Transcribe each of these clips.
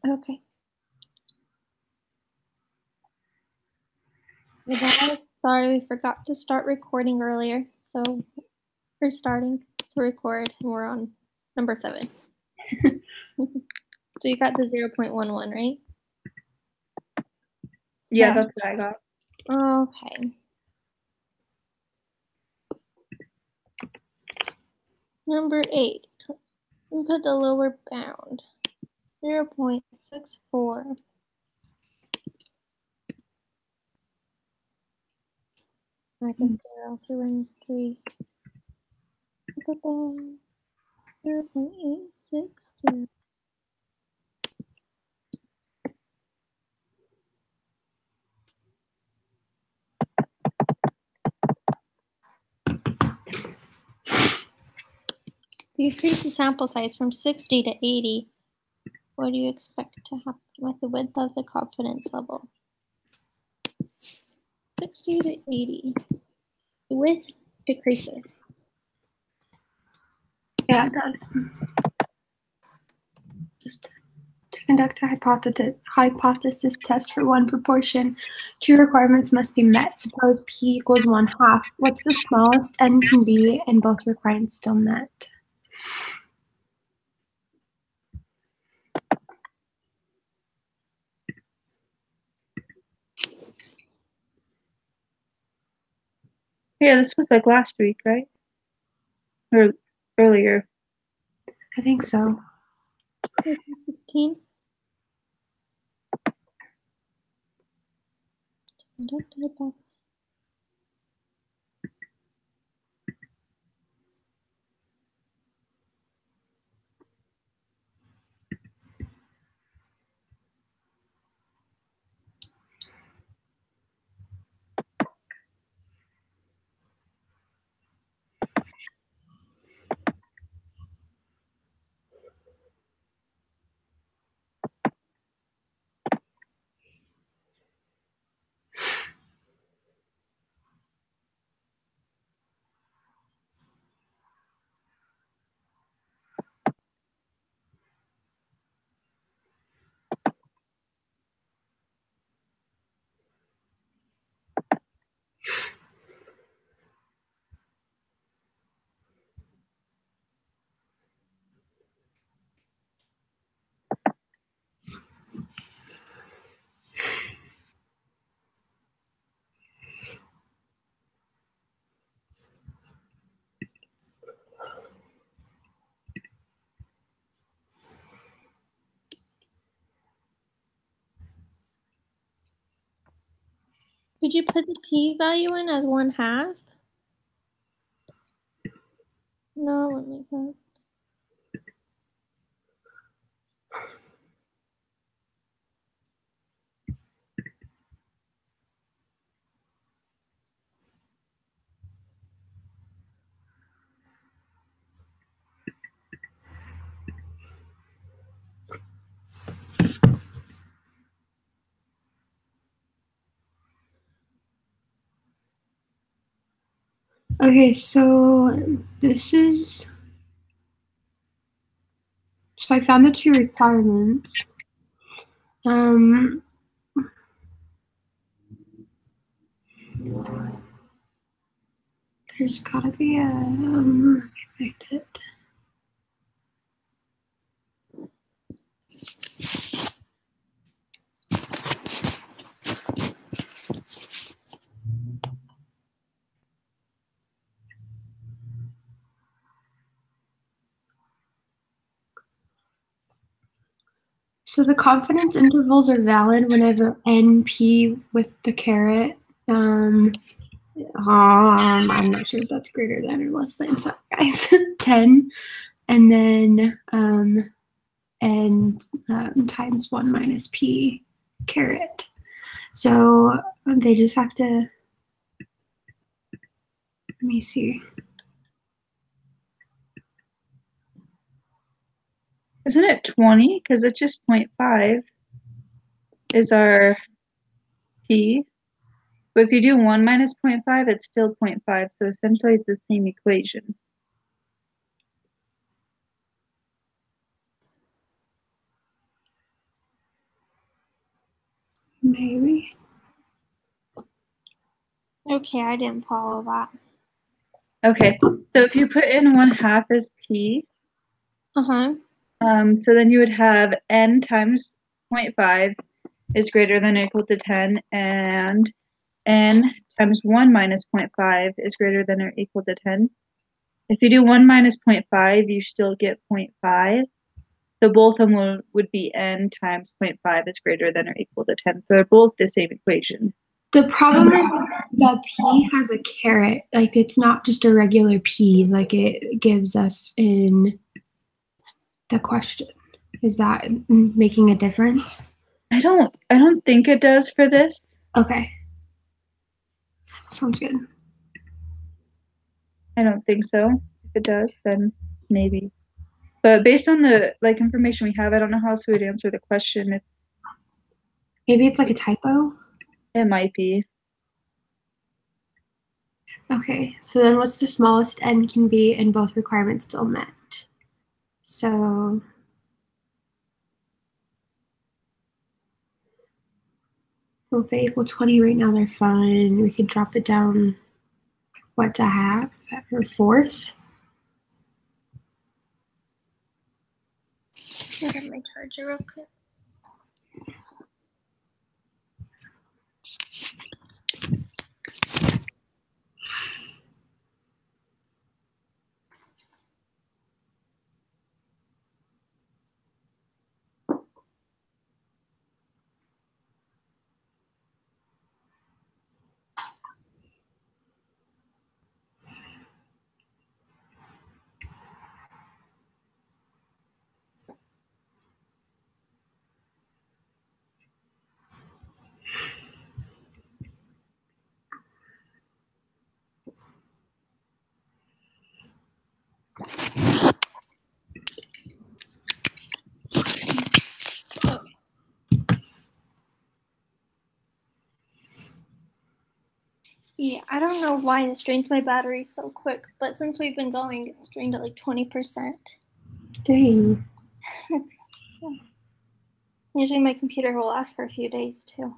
Okay. Sorry, we forgot to start recording earlier. So we're starting to record and we're on number 7. So you got the 0.11, right? Yeah, that's what I got. Okay. Number 8. We put the lower bound. 0.64. I can 0, 2, and 3. Put the 0.860. If you increase the sample size from 60 to 80, what do you expect to happen with the width of the confidence level? 60 to 80. The width decreases. Yeah, it does. Just to conduct a hypothesis test for one proportion, 2 requirements must be met. Suppose p equals 1/2. What's the smallest n can be and both requirements still met? Yeah, this was like last week, right? Or earlier. I think so. 16. Conduct a hypothesis. Could you put the p-value in as 1/2? No, it wouldn't make sense. Okay, so this is, so I found the 2 requirements. There's gotta be a, find it. So the confidence intervals are valid whenever NP with the caret. I'm not sure if that's greater than or less than, sorry guys, 10, and then times 1 minus p caret. So they just have to, let me see. Isn't it 20? Because it's just 0.5 is our p. But if you do 1 minus 0.5, it's still 0.5. So essentially it's the same equation. Maybe. Okay, I didn't follow that. Okay, so if you put in 1/2 as p, Uh-huh. so then you would have n times 0.5 is greater than or equal to 10, and n times 1 minus 0.5 is greater than or equal to 10. If you do 1 minus 0.5, you still get 0.5. So both of them would be n times 0.5 is greater than or equal to 10. So they're both the same equation. The problem is the p has a caret. Like, it's not just a regular p like it gives us in the question. Is that making a difference? I don't think it does for this. Okay. Sounds good. I don't think so. If it does, then maybe. But based on the information we have, I don't know how else we would answer the question. If Maybe it's like a typo. it might be. Okay, so then what's the smallest n can be and both requirements still met? So well, if they equal 20 right now, they're fine. We could drop it down, what, to half or fourth? I'll get my charger real quick. Yeah, I don't know why this drains my battery so quick, but since we've been going, it's drained at like 20%. Dang. It's, yeah. Usually my computer will last for a few days too.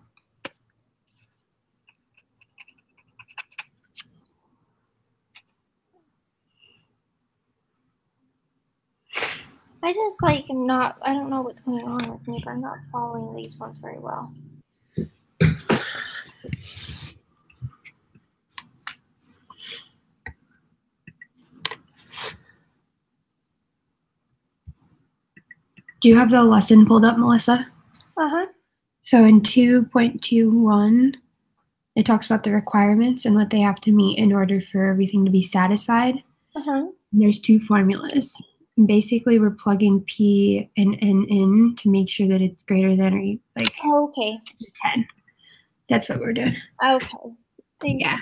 I just I don't know what's going on with me, but I'm not following these ones very well. Do you have the lesson pulled up, Melissa? Uh-huh. So in 2.21, it talks about the requirements and what they have to meet in order for everything to be satisfied. Uh-huh. And there's two formulas. And basically, we're plugging p and n in to make sure that it's greater than or like Okay. 10. That's what we're doing. Okay. Thank Yeah.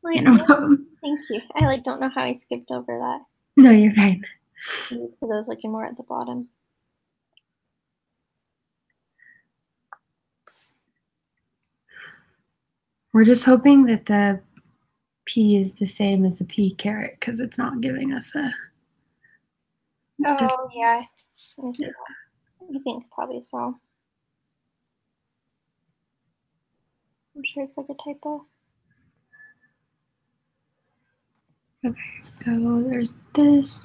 you. No problem. Thank you. I don't know how I skipped over that. No, you're fine. Maybe it's because I was looking more at the bottom. We're just hoping that the p is the same as the p caret because it's not giving us a. Oh yeah. Let me see that. I think probably so. I'm sure it's like a typo. Okay, so there's this.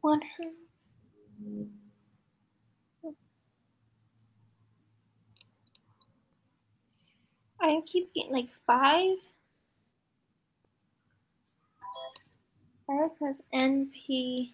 One. I keep getting like 5. R plus NP.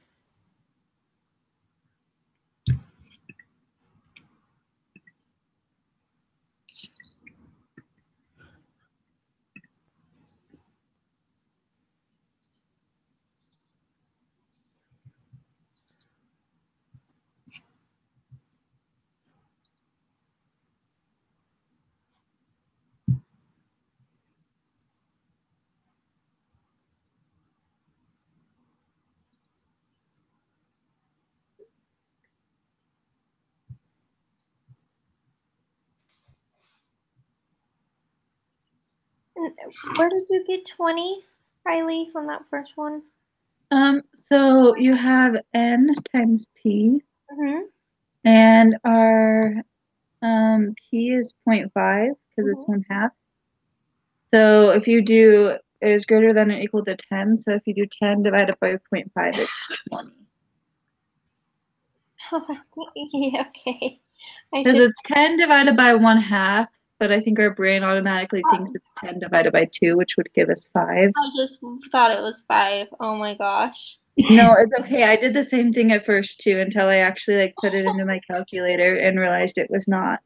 And where did you get 20, Riley, on that first one? So you have N times P, Mm-hmm. and our P is 0.5 because it's 1/2. So if you do is greater than or equal to 10, so if you do 10 divided by 0.5, it's 20. Yeah, okay. Because it's 10 divided by 1/2, but I think our brain automatically thinks it's 10 divided by 2, which would give us 5. I just thought it was 5. Oh my gosh. No, it's okay. I did the same thing at first too until I actually like put it into my calculator and realized it was not.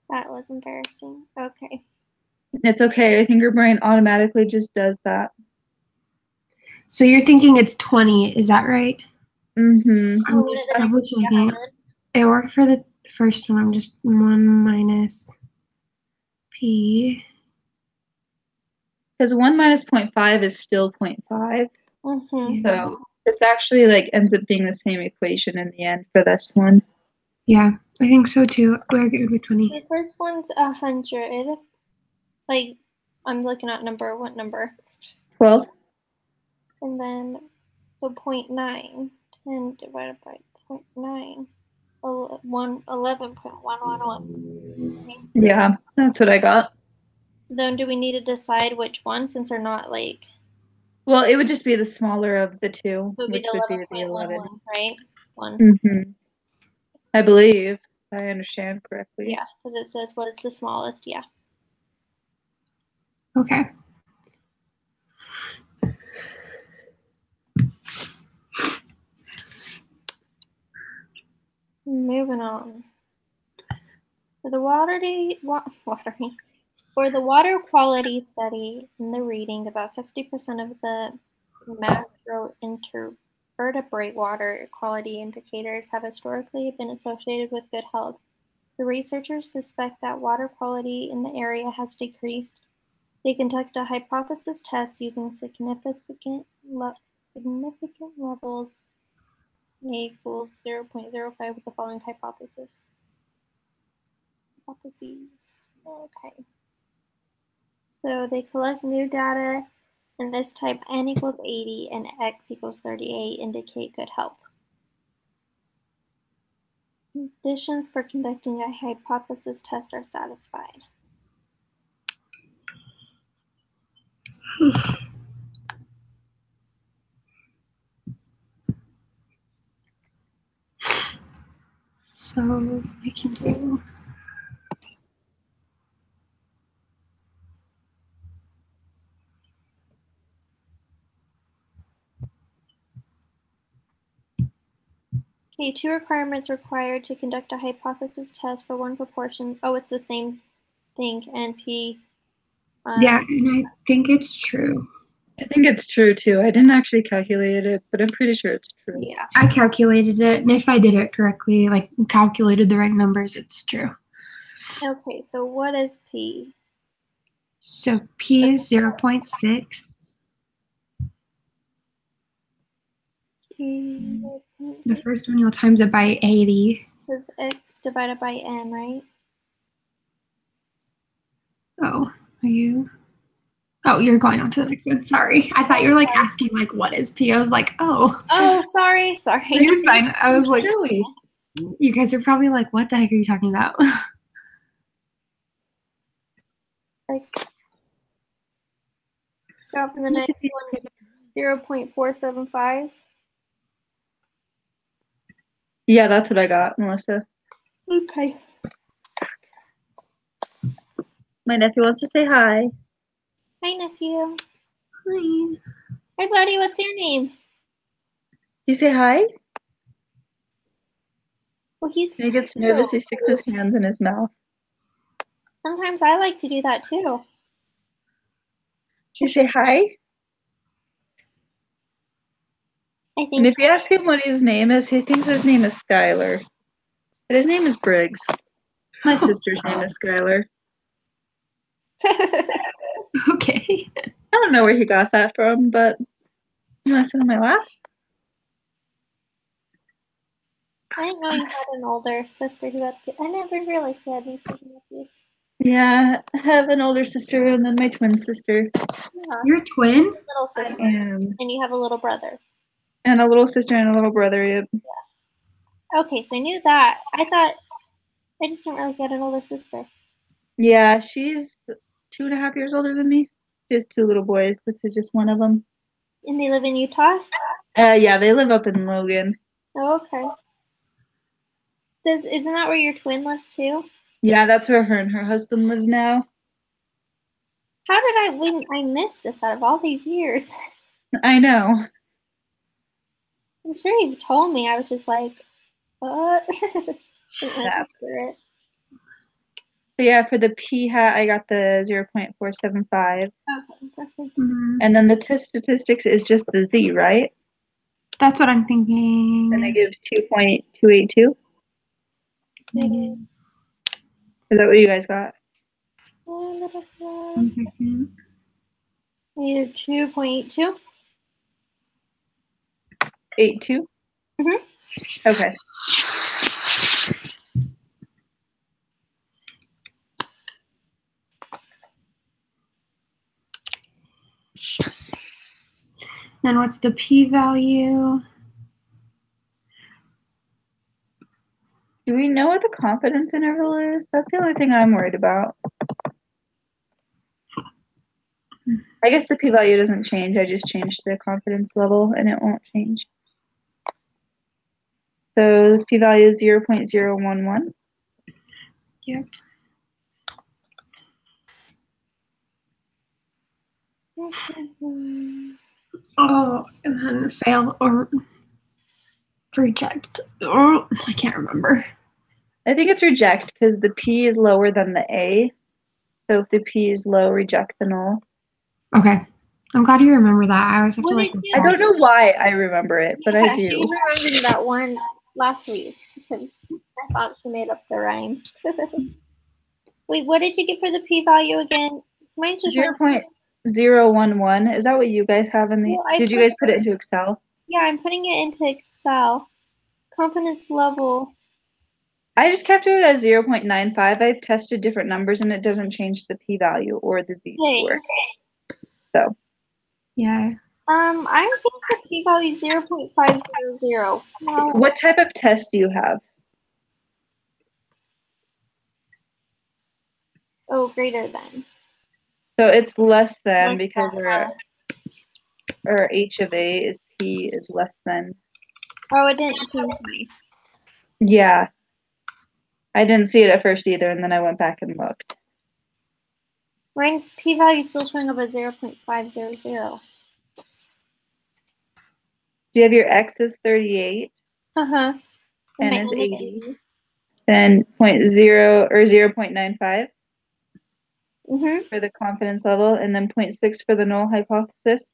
That was embarrassing. Okay. It's okay. I think your brain automatically just does that. So you're thinking it's 20, is that right? Mm-hmm. I'm just double checking. It worked for the first one. I'm just 1 minus P. Because 1 minus 0.5 is still 0.5. Mm-hmm. So it's actually like ends up being the same equation in the end for this one. Yeah, I think so too. We're good with 20. The first one's 100. Like, I'm looking at what number? 12. And then, so 0.9. 10 divided by 0.9. 11.111. Yeah, that's what I got. Then do we need to decide which one since they're not like... Well, it would just be the smaller of the two, It would be which would be the 11.11, 11. right? 1. Mm-hmm. I believe I understand correctly. Yeah, because it says what is the smallest. Yeah. Okay. Moving on. For the for the water quality study in the reading, about 60% of the macroinvertebrate water quality indicators have historically been associated with good health. The researchers suspect that water quality in the area has decreased. They conduct a hypothesis test using significant levels A equals 0.05 with the following hypotheses. Okay. So they collect new data, and this type n equals 80 and x equals 38 indicate good health. Conditions for conducting a hypothesis test are satisfied. So I can do. Okay, 2 requirements required to conduct a hypothesis test for one proportion. Oh, it's the same thing, NP. Yeah, and I think it's true. I think it's true too. I didn't actually calculate it, but I'm pretty sure it's true. Yeah. I calculated it, and if I did it correctly, like calculated the right numbers, it's true. Okay, so what is P? So P is 0.6. The first one, you'll times it by 80. This is x divided by n, right? Oh, are you? Oh, you're going on to the next one. Sorry. I thought you were like asking like what is P? I was like, oh. Oh, sorry. You're fine. I was like, Joey. you guys are probably like, what the heck are you talking about? Like, drop in the next one, 0.475. Yeah, that's what I got, Melissa. Okay. My nephew wants to say hi. Hi, nephew. Hi. Hi, buddy. What's your name? You say hi? Well, he's He gets cute. nervous. He sticks his hands in his mouth. Sometimes I like to do that too. You say hi? I And think if you ask him what his name is, he thinks his name is Skylar. But his name is Briggs. My sister's name is Skylar. Okay. I don't know where he got that from, but you want to sit on my lap? I didn't know you had an older sister who had. I never realized you had nieces and nephews. Yeah, I have an older sister and then my twin sister. Yeah, You're a twin? little sister, And and you have a little brother. a little sister and a little brother. Yep. Okay, so I knew that. I just didn't realize you had an older sister. Yeah, she's 2.5 years older than me. She has 2 little boys. This is just one of them. And they live in Utah? Yeah, they live up in Logan. Oh, okay. Isn't that where your twin lives too? Yeah, that's where her and her husband live now. How did I miss this out of all these years? I know. I'm sure you've told me. I was just like, what? Didn't That's register it. So yeah, for the P hat, I got the 0.475. Okay, perfect. Mm, And then the test statistics is just the Z, right? that's what I'm thinking. And I give 2.282. Negative. Is that what you guys got? 1 second. Negative 2.82. 82? Mhm. Okay. Then what's the p-value? Do we know what the confidence interval is? That's the only thing I'm worried about. I guess the p-value doesn't change. I just changed the confidence level and it won't change. So the p-value is 0.011. Yep. Oh, and then fail or reject. Oh, I can't remember. I think it's reject because the P is lower than the A. So if the P is low, reject the null. Okay. I'm glad you remember that. I always have to What like. did you- I don't know why I remember it, but I Yeah, she do. was remembering that one last week because I thought she made up the rhyme. Wait, what did you get for the p-value again? Mine's just 0.011. Is that what you guys have in the? Well, I Did you put- guys put it into Excel? Yeah, I'm putting it into Excel. Confidence level. I just kept it as 0.95. I've tested different numbers and it doesn't change the p-value or the z-score. So Yeah. I'm thinking the p-value is 0.500. Wow. what type of test do you have? Oh, greater than. So it's less than Less because than, our H of A is P is less than. Oh, it didn't change me. Yeah. I didn't see it at first either, and then I went back and looked. Mine's p-value is still showing up at 0.500. Do you have your X is 38 Uh-huh. and my is N 80? Then 0.0 or 0.95 Mm-hmm. for the confidence level, and then 0.6 for the null hypothesis.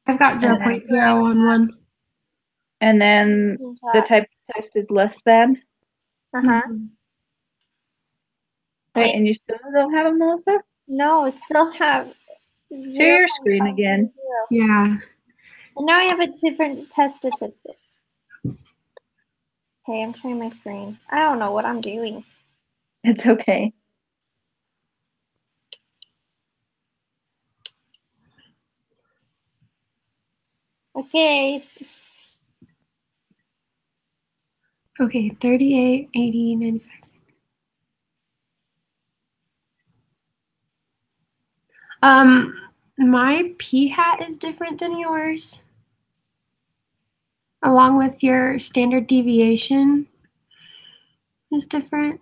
I've got 0.011. And then the type of test is less than. Uh-huh. Wait, and you still don't have them, Melissa? No, I still have Share your screen again. Yeah. And now I have a different test statistic. Okay, I'm sharing my screen. I don't know what I'm doing. It's okay. Okay. Okay, 38, 80, 95. My p hat is different than yours. Along with your standard deviation is different.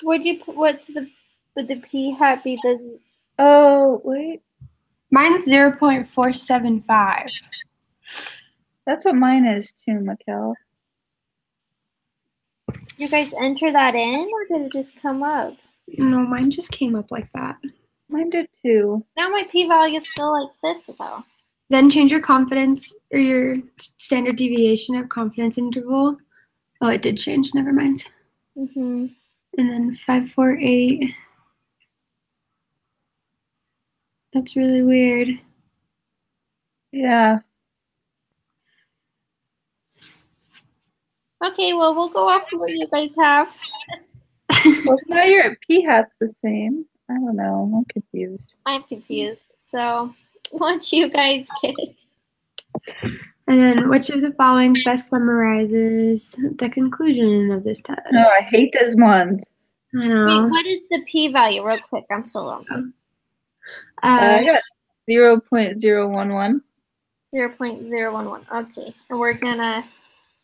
Would the p hat be the Oh, wait. Mine's 0.475. That's what mine is too, Mikkel. Did you guys enter that in, or did it just come up? No, mine just came up like that. Mine did too. Now my p-value is still like this, though. Then change your confidence or your standard deviation of confidence interval. Oh, it did change. Never mind. Mm-hmm. And then 548. That's really weird. Yeah. Okay, well, we'll go off what you guys have. Well, so now your p-hat's the same. I don't know. I'm confused. I'm confused. So, what you guys get? And then, which of the following best summarizes the conclusion of this test? No, I hate those ones. I know. Wait, what is the p-value? Real quick, I'm still lost. I got 0.011. 0.011. Okay, and we're gonna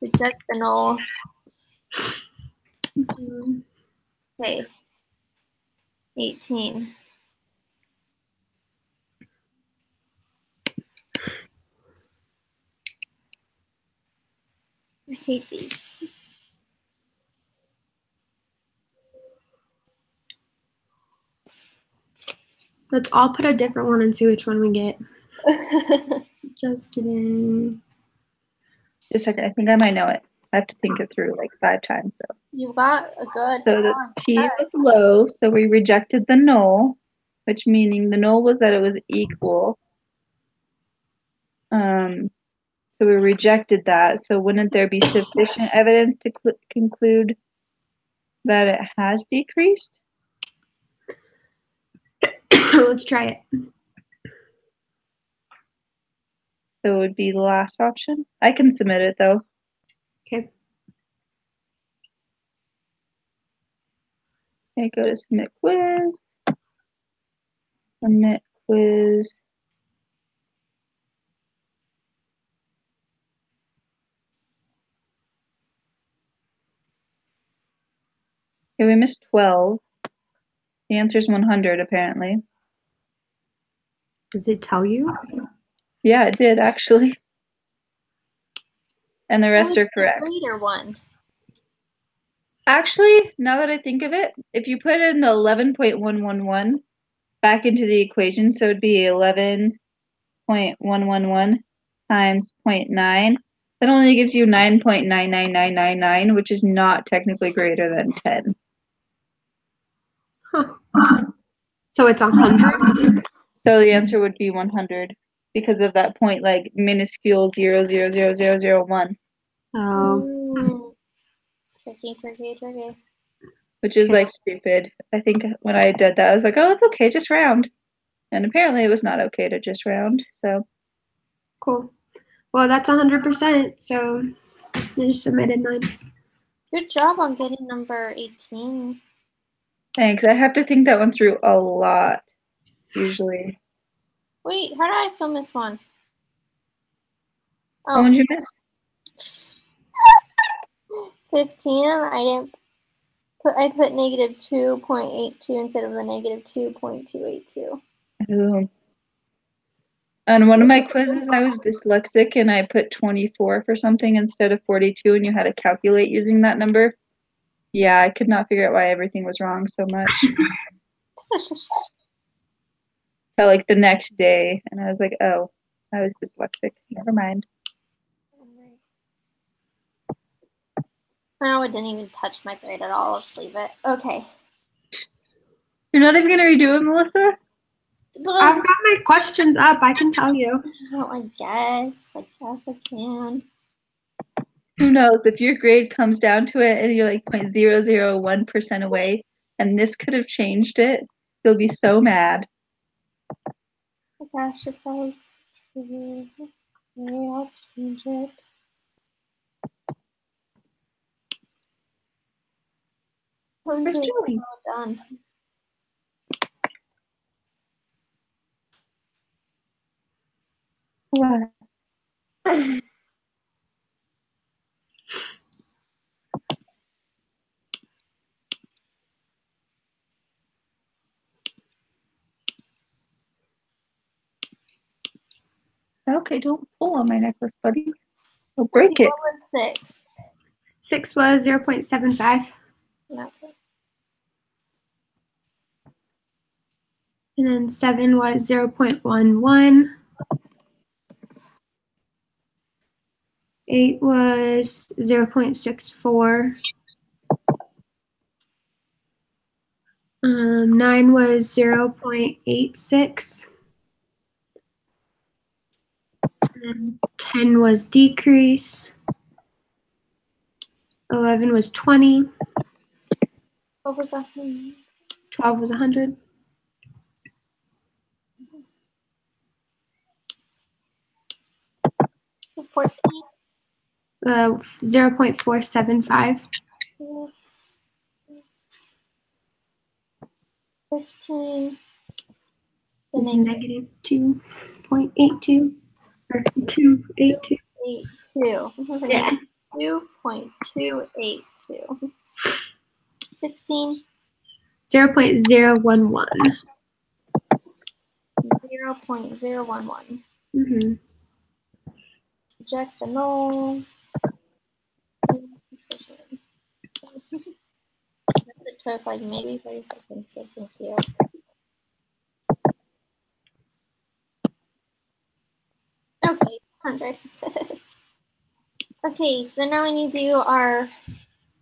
reject the null. Okay. 18. I hate these. Let's all put a different one and see which one we get. Just kidding. Just a second. I think I might know it. I have to think it through like 5 times. So, You got a good. so the p was low, so we rejected the null, which meaning the null was that it was equal. So we rejected that. So wouldn't there be sufficient evidence to conclude that it has decreased? Let's try it. So it would be the last option. I can submit it though. Okay. Okay, go to submit quiz. Submit quiz. Okay, we missed 12. The answer is 100 apparently. Does it tell you? Yeah, it did actually. And the rest are correct. The greater one. Actually, now that I think of it, if you put in the 11.111 back into the equation, so it'd be 11.111 times 0.9, that only gives you 9.99999, which is not technically greater than 10. Huh. So it's 100? So the answer would be 100 because of that point, like minuscule 0.00001. Oh. Tricky. Which is like stupid. I think when I did that, I was like, oh, it's okay, just round. And apparently it was not okay to just round. So Cool. Well, that's 100%. So I just submitted mine. Good job on getting number 18. thanks. I have to think that one through a lot, usually. Wait, how did I still miss one? Oh, when did you miss? 15. I put negative 2.82 instead of the negative 2.282. Ooh. On one of my quizzes, I was dyslexic and I put 24 for something instead of 42, and you had to calculate using that number. Yeah, I could not figure out why everything was wrong so much. Till like the next day, and I was like, oh, I was dyslexic. Never mind. No, it didn't even touch my grade at all. Let's leave it. Okay. You're not even gonna redo it, Melissa? I've got my questions up. I can tell you. Oh, I guess I can. Who knows? If your grade comes down to it and you're like 0.001% away, and this could have changed it, you'll be so mad. I guess you're probably. Maybe I'll change it. It's done. What? Okay, don't pull on my necklace, buddy. I'll break it. What was 6? 6 was 0.75. No. And then 7 was 0.11. 8 was 0.64. 9 was 0.86. 10 was decrease. 11 was 20. What was that? 12 was 100. The 14. 0.475. 15. Is negative 2.82 or 2.82. 82. Yeah. 2.282. 16. 0.011. 0.011. Mm-hmm. Eject the null. It took like maybe 30 seconds, so thank you. Okay, 100. Okay, so now we need to do our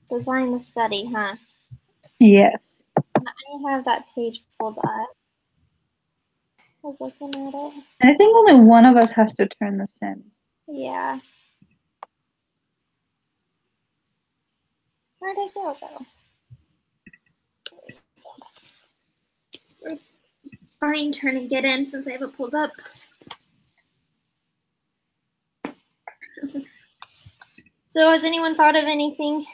design the study, huh? Yes. I have that page pulled up. I was looking at it. And I think only one of us has to turn this in. Yeah. Where'd it go, though? Fine, turn and get in since I have it pulled up. So has anyone thought of anything?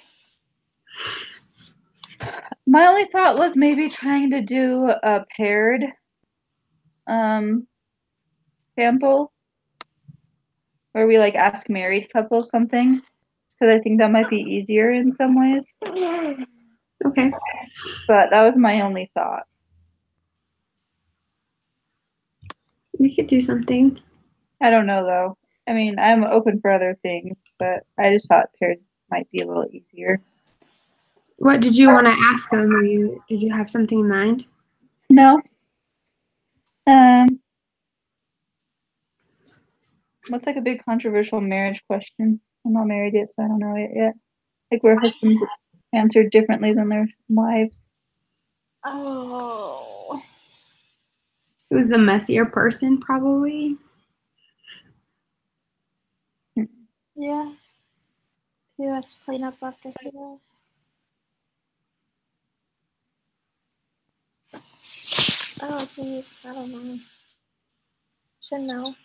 My only thought was maybe trying to do a paired sample where we like ask married couples something, because I think that might be easier in some ways. Okay. But that was my only thought. We could do something. I don't know though. I mean, I'm open for other things, but I just thought paired might be a little easier. What did you want to ask them? Did you have something in mind? No. What's like a big controversial marriage question? I'm not married yet, so I don't know it yet. Like where husbands answered differently than their wives. Oh. Who's the messier person, probably? Yeah. Who has to clean up after who? Oh, geez. I don't know. Should know.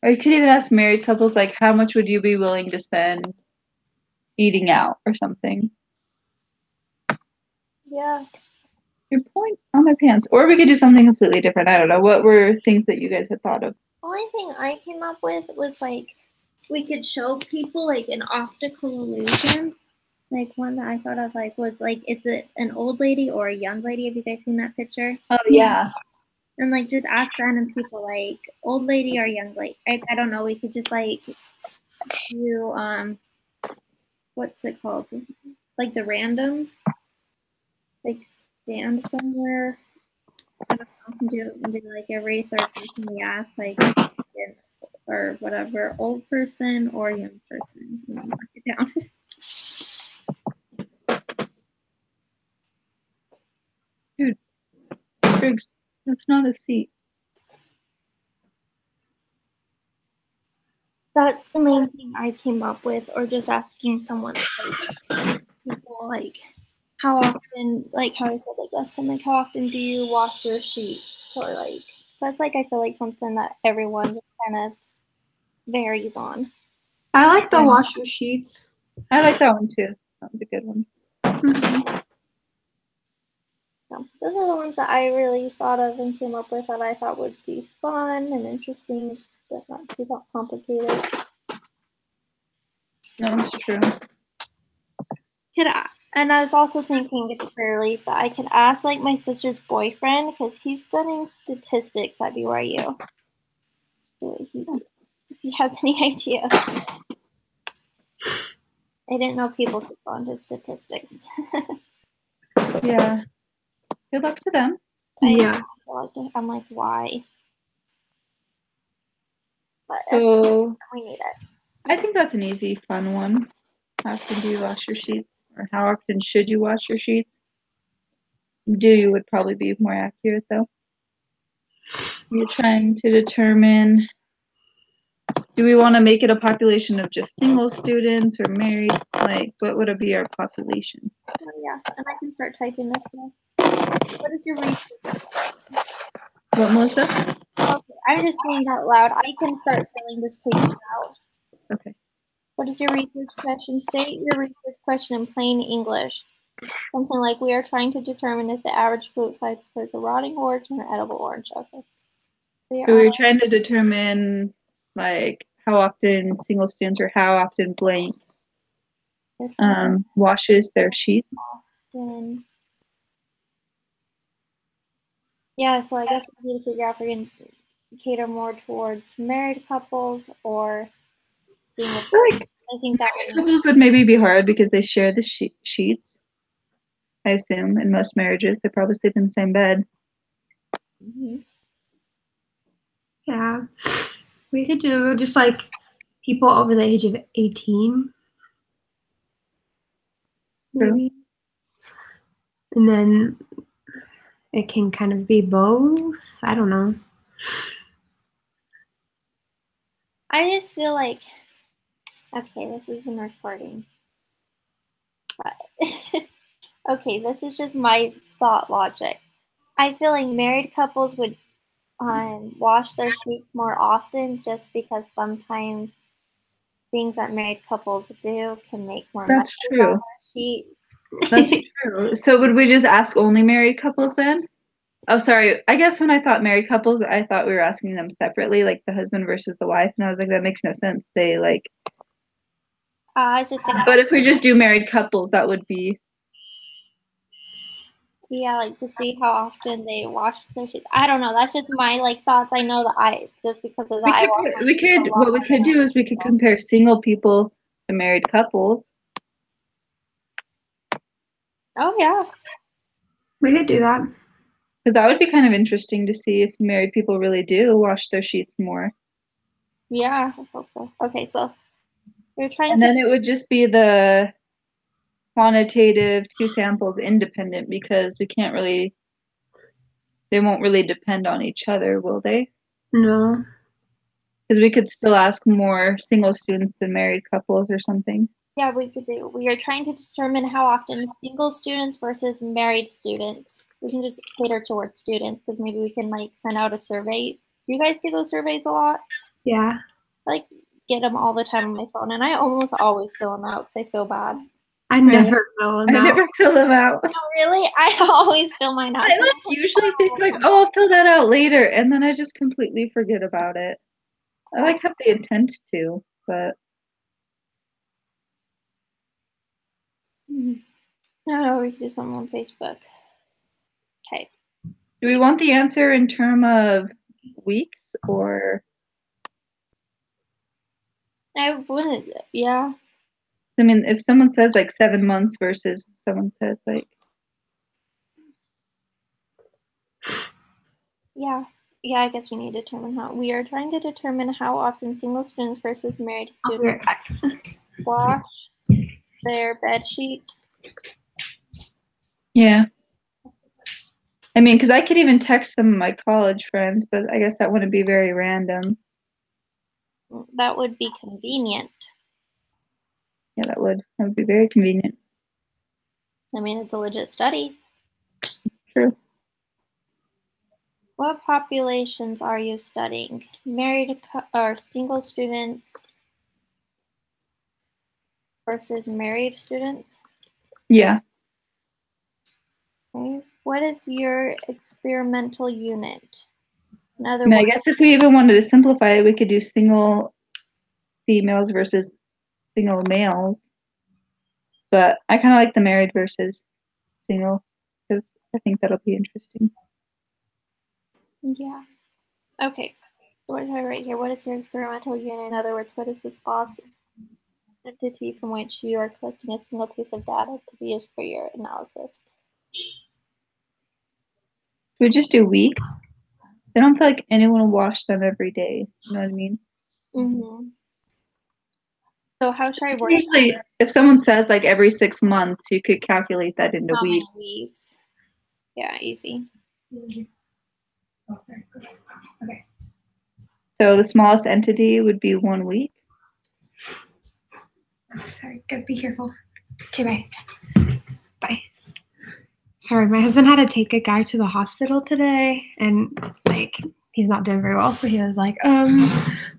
Or you could even ask married couples, like, how much would you be willing to spend eating out or something? Yeah. Your point on my pants. Or we could do something completely different. I don't know. What were things that you guys had thought of? Only thing I came up with was like we could show people like an optical illusion. Like one that I thought of like was like, is it an old lady or a young lady? Have you guys seen that picture? Oh yeah. And like just ask random people like old lady or young lady. I don't know. We could just like do what's it called? Like the random, like stand somewhere. I don't know. Do like every third person we ask, like or whatever, old person or young person. And then mark it down. Dude, Briggs, that's not a seat. That's the main thing I came up with, or just asking someone, like, people, like, how often, like how I said like last time, like how often do you wash your sheets, or like, so that's like I feel like something that everyone just kind of varies on. I like the wash your sheets. I like that one too. That was a good one. Mm-hmm. So those are the ones that I really thought of and came up with that I thought would be fun and interesting, but not too complicated. No, it's true. And I was also thinking it's early that I could ask like my sister's boyfriend because he's studying statistics at BYU. So if he has any ideas. I didn't know people could go into statistics. Yeah. Good luck to them. Yeah. I'm like, why? But So we need it. I think that's an easy, fun one. How often do you wash your sheets? Or how often should you wash your sheets? Do you would probably be more accurate though. You're trying to determine, do we want to make it a population of just single students or married? Like, what would it be our population? Oh, yeah, and I can start typing this now. What is your research? What, Melissa? Okay, I'm just saying out loud. I can start filling this page out. Okay. What is your research question? State your research question in plain English. Something like, we are trying to determine if the average fruit fly prefers a rotting orange or an edible orange. Okay. So we're trying to determine, like, how often single students or how often blank washes their sheets. Yeah, so I guess we need to figure out if we're going to cater more towards married couples or single couples. I think that couples would maybe be hard because they share the sheets. I assume in most marriages they probably sleep in the same bed. Yeah. We could do just like people over the age of 18. Maybe. And then it can kind of be both. I don't know. I just feel like, okay, this isn't recording. But okay, this is just my thought logic. I feel like married couples would wash their sheets more often just because sometimes things that married couples do can make more That's messes on true. their sheets. That's true. So would we just ask only married couples then? Oh, sorry. I guess when I thought married couples, I thought we were asking them separately, like the husband versus the wife, and I was like, that makes no sense. They like. I was just gonna. But if we just do married couples, that would be. Yeah, like to see how often they wash their sheets. I don't know. That's just my like thoughts. I know that I just because of that. What we could do is we could compare single people to married couples. Oh yeah, we could do that. Because that would be kind of interesting to see if married people really do wash their sheets more. Yeah, I hope so. Okay, so we're trying. And then it would just be the quantitative 2 samples independent because we can't really. They won't really depend on each other, will they? No. Because we could still ask more single students than married couples or something. Yeah, we could do. We are trying to determine how often single students versus married students. We can just cater towards students because maybe we can like send out a survey. Do you guys get those surveys a lot? Yeah. Like get them all the time on my phone, and I almost always fill them out because I feel bad. I never fill them out. I never fill them out. Oh, really? I always fill mine out. I like usually think like, oh, I'll fill that out later, and then I just completely forget about it. I like have the intent to, but. No, we can do something on Facebook. Okay. Do we want the answer in terms of weeks or? I wouldn't. Yeah. I mean, if someone says like 7 months versus someone says like. Yeah. Yeah, I guess we need to determine how. We are trying to determine how often single students versus married students wash their bed sheets. Yeah. I mean, because I could even text some of my college friends, but I guess that wouldn't be very random. That would be convenient. Yeah, that would be very convenient. I mean, it's a legit study. True. What populations are you studying? Married or single students versus married students? Yeah. Okay. What is your experimental unit? In other I mean, words, I guess if we even wanted to simplify it, we could do single females versus single males. But I kind of like the married versus single because I think that'll be interesting. yeah. Okay. What did I write here? What is your experimental unit? In other words, what is the smallest entity from which you are collecting a single piece of data to be used for your analysis? We just do weeks. I don't feel like anyone will wash them every day. You know what I mean? Mm-hmm. So how should I word Usually, if someone says like every 6 months, you could calculate that into how weeks. many weeks? Yeah, easy. Oh, sorry. Okay. So the smallest entity would be 1 week. Oh, sorry. Gotta be careful. Okay, bye. Bye. Sorry, my husband had to take a guy to the hospital today, and like he's not doing very well. So he was like,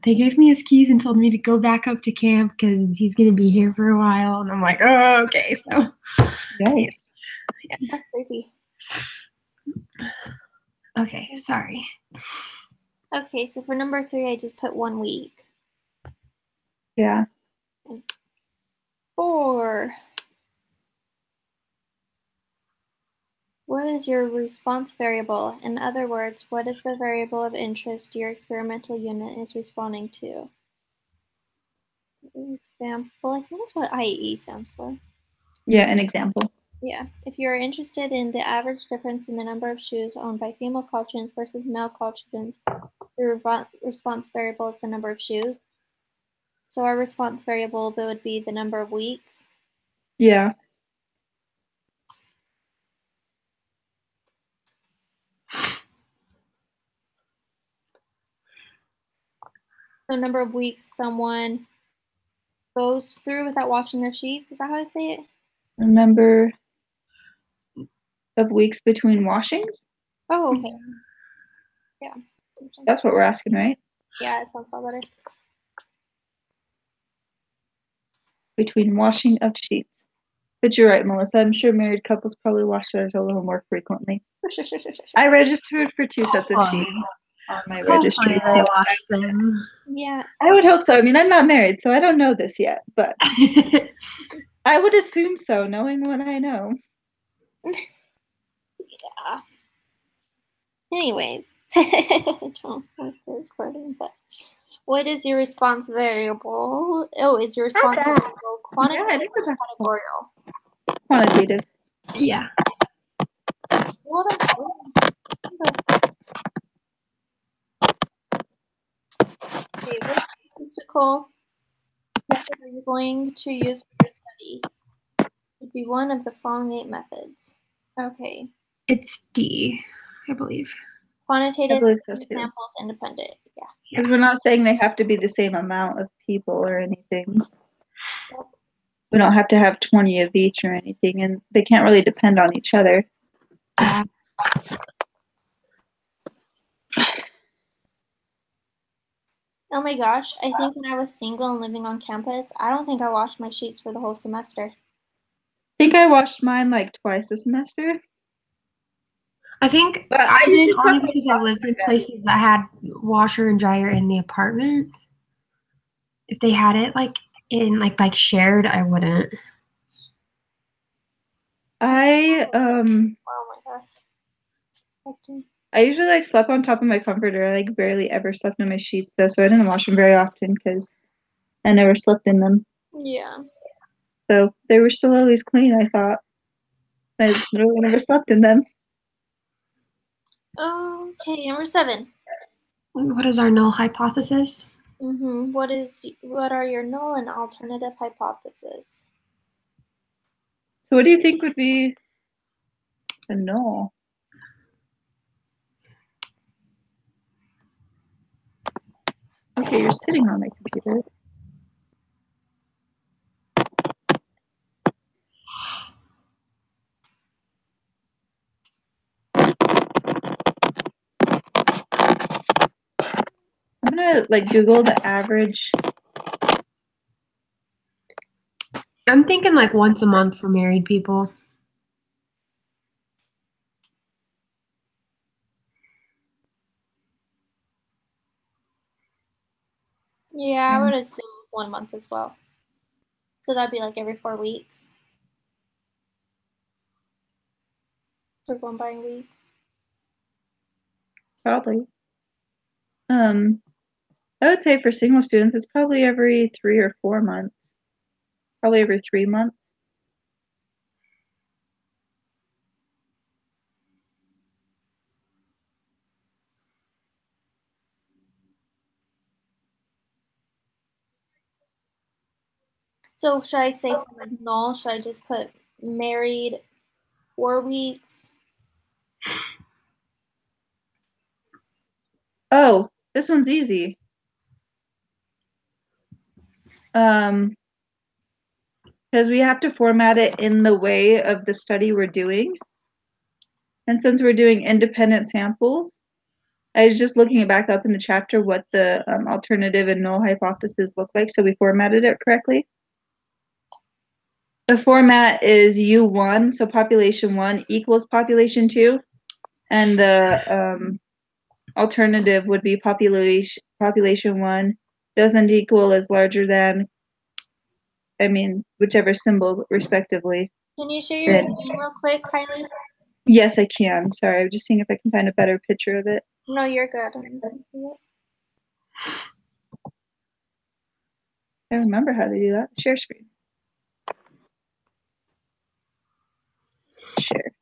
they gave me his keys and told me to go back up to camp because he's gonna be here for a while. And I'm like, oh, okay. So Yikes. That's crazy. okay, sorry. Okay, so for number 3, I just put 1 week. Yeah. 4. What is your response variable? In other words, what is the variable of interest your experimental unit is responding to? Example, I think that's what IE stands for. Yeah, an example. Yeah, if you are interested in the average difference in the number of shoes owned by female college students versus male college students, the response variable is the number of shoes. So our response variable would be the number of weeks. Yeah. So number of weeks someone goes through without washing their sheets. Is that how I say it? The number of weeks between washings? Oh, okay. Yeah. That's what we're asking, right? Yeah, it sounds all better. Between washing of sheets. But you're right, Melissa. I'm sure married couples probably wash theirs a little more frequently. I registered for 2 sets of sheets on my registry. Hopefully they wash them. Yeah. I would hope so. I mean, I'm not married, so I don't know this yet, but I would assume so, knowing what I know. Yeah. Anyways, don't like the recording, but what is your response variable? Oh, is your response variable quantitative Yeah, it is or a categorical? quantitative. Yeah. What a okay, what statistical method are you going to use for your study? It would be one of the following 8 methods. Okay. It's D, I believe. Quantitative I believe so too. samples independent. Yeah. Because we're not saying they have to be the same amount of people or anything. We don't have to have 20 of each or anything, and they can't really depend on each other. Yeah. Oh my gosh, I think when I was single and living on campus, I don't think I washed my sheets for the whole semester. I think I washed mine like twice a semester. I think But I usually did only slept on because I top of lived my in bed. places that had washer and dryer in the apartment. If they had it like in like shared, I wouldn't. I Oh my gosh. Okay. I usually like slept on top of my comforter. I like barely ever slept in my sheets though, so I didn't wash them very often because I never slept in them. Yeah. So they were still always clean, I thought. I literally never slept in them. Okay, number 7. What is our null hypothesis? What are your null and alternative hypotheses? So what do you think would be a null? Okay, you're sitting on my computer. I'm gonna like Google the average. I'm thinking like once a month for married people. Yeah, I would assume 1 month as well. So that'd be like every 4 weeks. Or 1 by weeks. Probably. I would say for single students, it's probably every 3 or 4 months. Probably every 3 months. So should I say for null, should I just put married 4 weeks? Oh, this one's easy. Because we have to format it in the way of the study we're doing. And since we're doing independent samples, I was just looking it back up in the chapter what the alternative and null hypothesis look like, so we formatted it correctly. The format is U1, so population 1 equals population 2, and the alternative would be population 1 doesn't equal is larger than, I mean, whichever symbol respectively. Can you share your screen real quick, Kylie? Yes, I can. Sorry, I'm just seeing if I can find a better picture of it. No, you're good. I remember how to do that. Share screen. Share.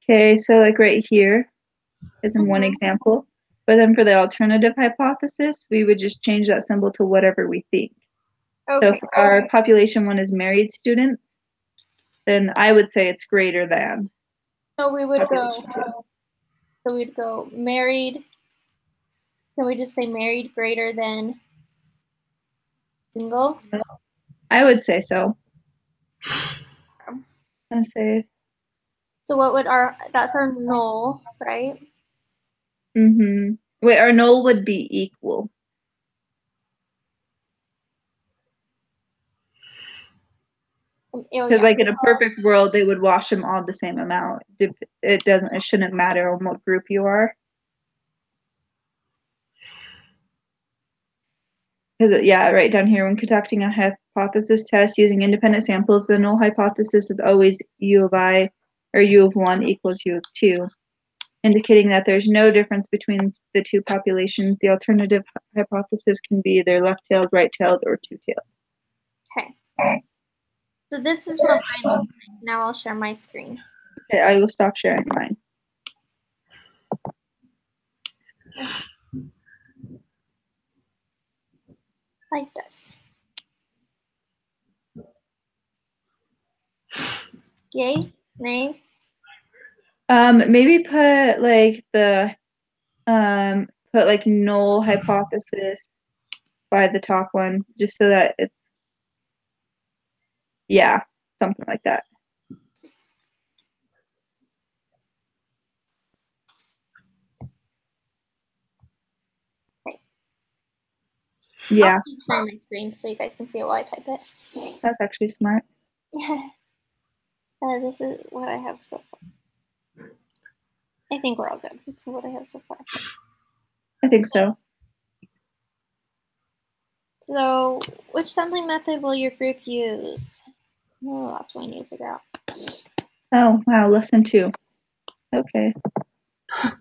Okay, so like right here is in one example. But then for the alternative hypothesis, we would just change that symbol to whatever we think. Okay. So if our population 1 is married students, then I would say it's greater than. So we would population go. 2. So we'd go married. Can we just say married greater than single? I would say so. I say. So what would that's our null, right? Wait, our null would be equal. Because like in a perfect world, they would wash them all the same amount. It shouldn't matter on what group you are. Because yeah, right down here, when conducting a hypothesis test using independent samples, the null hypothesis is always U of I or U of 1 equals U of 2, indicating that there's no difference between the two populations. The alternative hypothesis can be either left-tailed, right-tailed, or two-tailed. Okay. So this is what mine looks like. Now I'll share my screen. Okay, I will stop sharing mine. Like this. Yay? Nay? Maybe put like the put like null hypothesis by the top one, just so that it's, yeah, something like that. Okay. Yeah. I'll keep sharing my screen so you guys can see it while I type it. That's actually smart. This is what I have so far. I think we're all good for what I have so far. I think so. So, which sampling method will your group use? Oh, that's what I need to figure out. Oh, wow, lesson 2. Okay. I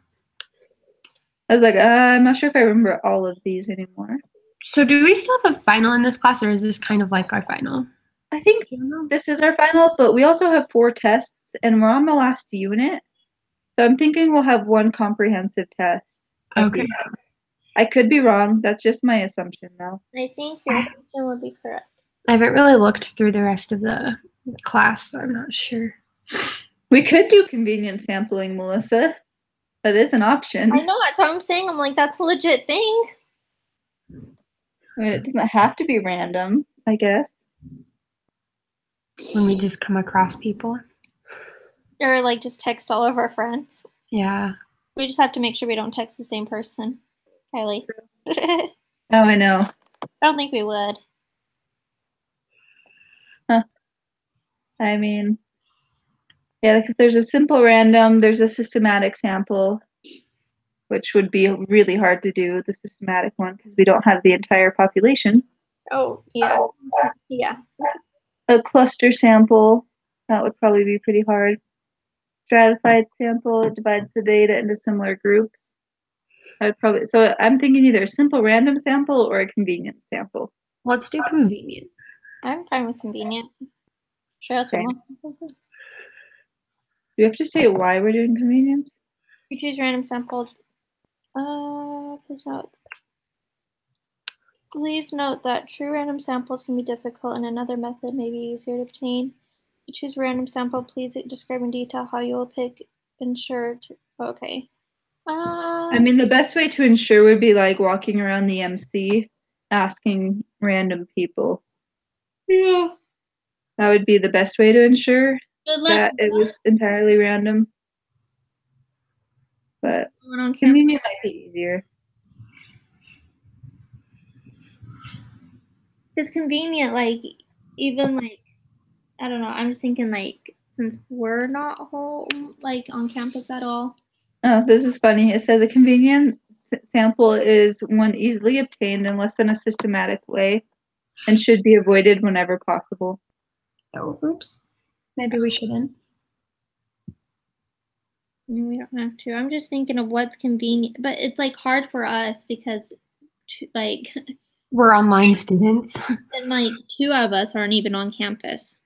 was like, I'm not sure if I remember all of these anymore. So do we still have a final in this class, or is this kind of like our final? I think this is our final, but we also have 4 tests, and we're on the last unit. So I'm thinking we'll have 1 comprehensive test. Okay. I could be wrong. That's just my assumption, though. I think your assumption would be correct. I haven't really looked through the rest of the class, so I'm not sure. We could do convenient sampling, Melissa. That is an option. I know, that's what I'm saying. I'm like, that's a legit thing. I mean, it doesn't have to be random, I guess. When we just come across people. Or like just text all of our friends. Yeah. We just have to make sure we don't text the same person. Kylie. Oh, I know. I don't think we would. Huh. I mean, yeah, because there's a simple random, there's a systematic sample, which would be really hard to do, the systematic one, because we don't have the entire population. Oh, yeah. Yeah. A cluster sample, that would probably be pretty hard. Stratified sample, it divides the data into similar groups. I'd probably, so I'm thinking either a simple random sample or a convenience sample. Let's do convenient. I'm fine with convenient. Sure, that's Okay. what most people do. Do we have to say why we're doing convenience? You choose random samples. Please note. Please note that true random samples can be difficult and another method may be easier to obtain. You choose a random sample, please describe in detail how you will pick ensure to, okay. I mean, the best way to ensure would be like walking around the MC asking random people. Yeah. That would be the best way to ensure Good luck. that it was entirely random. But Going on campus. convenient might be easier. It's convenient, like even like I don't know. I'm just thinking like since we're not home, like on campus at all. Oh, this is funny. It says a convenient sample is one easily obtained in less than a systematic way and should be avoided whenever possible. Oh, oops. Maybe we shouldn't. I mean, we don't have to. I'm just thinking of what's convenient, but it's like hard for us because like We're online students. and like 2 of us aren't even on campus.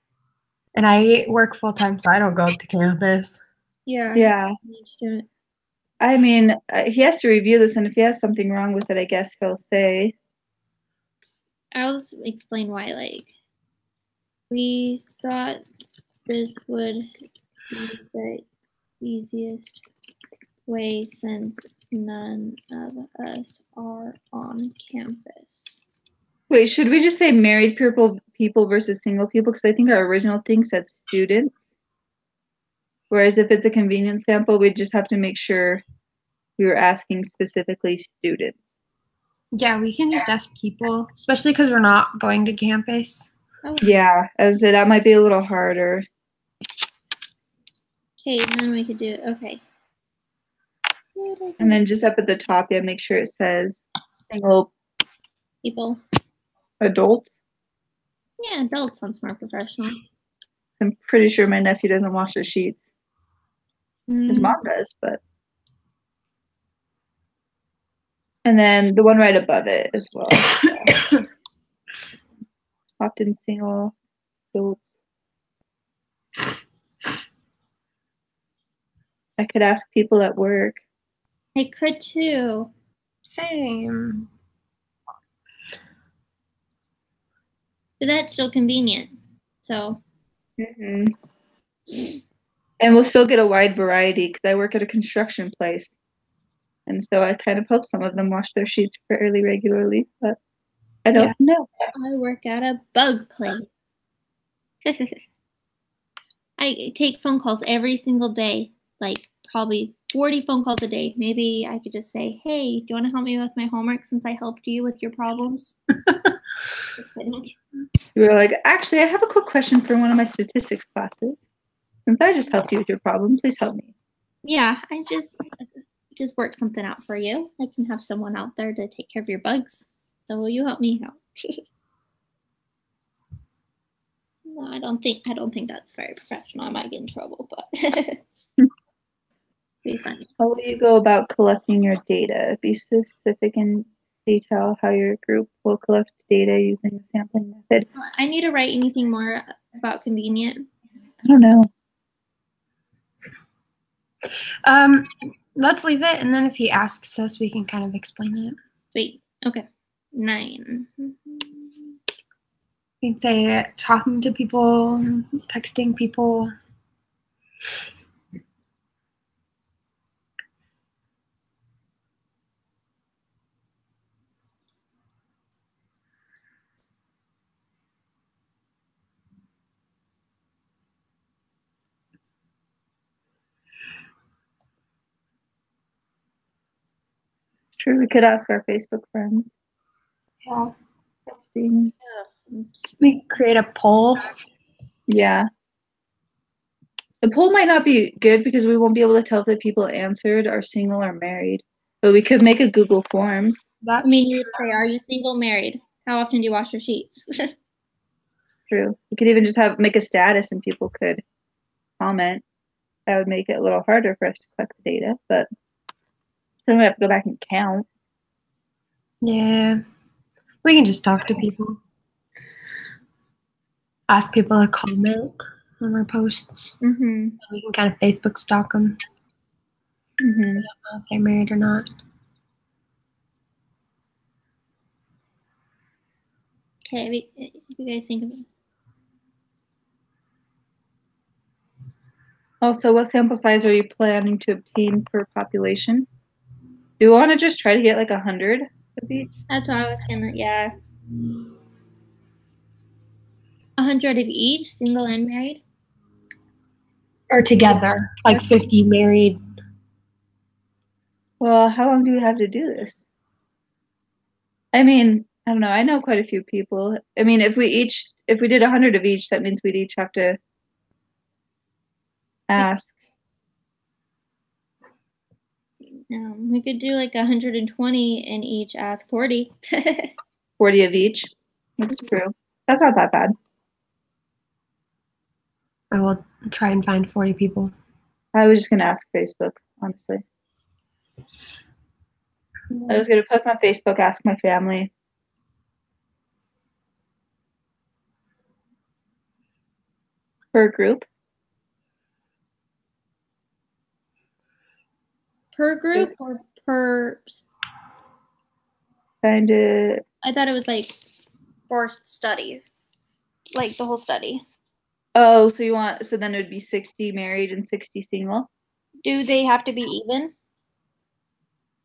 And I work full time, so I don't go up to campus. Yeah. Yeah. I mean, he has to review this, and if he has something wrong with it, I guess he'll say. I'll just explain why. Like, we thought this would be the easiest way since none of us are on campus. Wait, should we just say married people versus single people? Because I think our original thing said students. Whereas if it's a convenience sample, we'd just have to make sure we were asking specifically students. Yeah, we can just ask people, especially because we're not going to campus. Oh, Yeah, I would say that might be a little harder. okay, and then we could do it. Okay. And then just up at the top, yeah, make sure it says single People. adults. Yeah, adults sounds more professional. I'm pretty sure my nephew doesn't wash the sheets. His Mm. mom does, but. And then the one right above it as well. Often single adults. I could ask people at work. I could too. Same. But that's still convenient. So. Mm-hmm. And we'll still get a wide variety because I work at a construction place. And so I kind of hope some of them wash their sheets fairly regularly, but I don't know. I work at a bug place. I take phone calls every single day, like probably 40 phone calls a day. Maybe I could just say, hey, do you want to help me with my homework since I helped you with your problems? We were like, actually, I have a quick question for one of my statistics classes. Since I just helped you with your problem, please help me. Yeah, I just work something out for you. I can have someone out there to take care of your bugs. So will you help me out? No, I don't think that's very professional. I might get in trouble, but be funny. How will you go about collecting your data? Be specific in detail how your group will collect data using the sampling method. I need to write anything more about convenient. I don't know. Let's leave it, and then if he asks us, we can kind of explain it. Sweet. Okay. 9. You can say talking to people, texting people. True, we could ask our Facebook friends. Yeah. Texting. We create a poll. Yeah. The poll might not be good because we won't be able to tell if the people answered are single or married. But we could make a Google Forms. I mean, you would say, are you single, married? How often do you wash your sheets? True. We could even just make a status and people could comment. That would make it a little harder for us to collect the data, but Then we have to go back and count. Yeah. We can just talk to people. Ask people to comment on our posts. Mm-hmm. We can kind of Facebook stalk them. Mm-hmm. I don't know if they're married or not. Okay, what do you guys think of it? Also, what sample size are you planning to obtain per population? Do you want to just try to get like 100 of each? That's what I was gonna, yeah. 100 of each, single and married? Or together, like 50 married. Well, how long do we have to do this? I mean, I don't know. I know quite a few people. I mean, if we did 100 of each, that means we'd each have to ask. We could do like 120 and each ask 40. 40 of each. That's true. That's not that bad. I will try and find 40 people. I was just gonna ask Facebook, honestly. I was gonna post on Facebook, ask my family. Per group. Per group or per? Kind of. I thought it was like for study, like the whole study. Oh, so then it would be 60 married and 60 single? Do they have to be even?